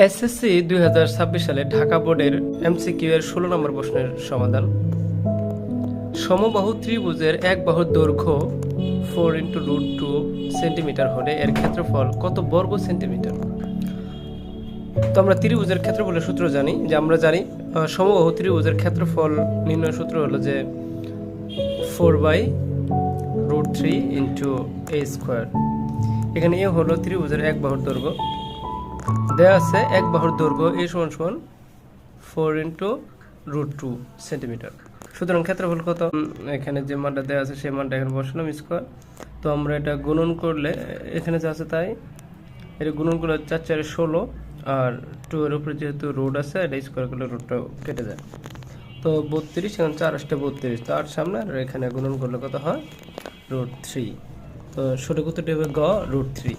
SSC 2026 সালে ঢাকা বোর্ডের MCQ এর 16 নম্বর প্রশ্নের সমাধান। সমবাহু ত্রিভুজের এক বাহুর দৈর্ঘ্য 4 × √2 সেন্টিমিটার হলে এর ক্ষেত্রফল কত বর্গ সেন্টিমিটার? তো আমরা ত্রিভুজের ক্ষেত্রফলের সূত্র জানি, যে আমরা জানি সমবাহু ত্রিভুজের ক্ষেত্রফল নির্ণয় সূত্র হলো যে 4/√3 × a²। এখানে এ হলো ত্রিভুজের এক বাহুর দৈর্ঘ্য, দেয়া আছে এক বাহুর দৈর্ঘ্য a = 4 × √2 সেন্টিমিটার। সুতরাং ক্ষেত্রফল কত? এখানে যে মানটা দেওয়া আছে সেই মানটা এখানে বসালাম স্কোয়ার। তো আমরা এটা গুণন করলে এখানে যা আছে তাই, এটা গুণন করলে 4 × 4 = 16, আর 2 এর উপরে যেহেতু রুট আছে এটা স্কোয়ার করলে রুটটাও কেটে যায়। তো 32, এখন 4 × 8 = 32, তো 8 সামনে, আর এখানে গুণন করলে কত হয়? √3। তো সঠিক উত্তরটি হবে গ, √3।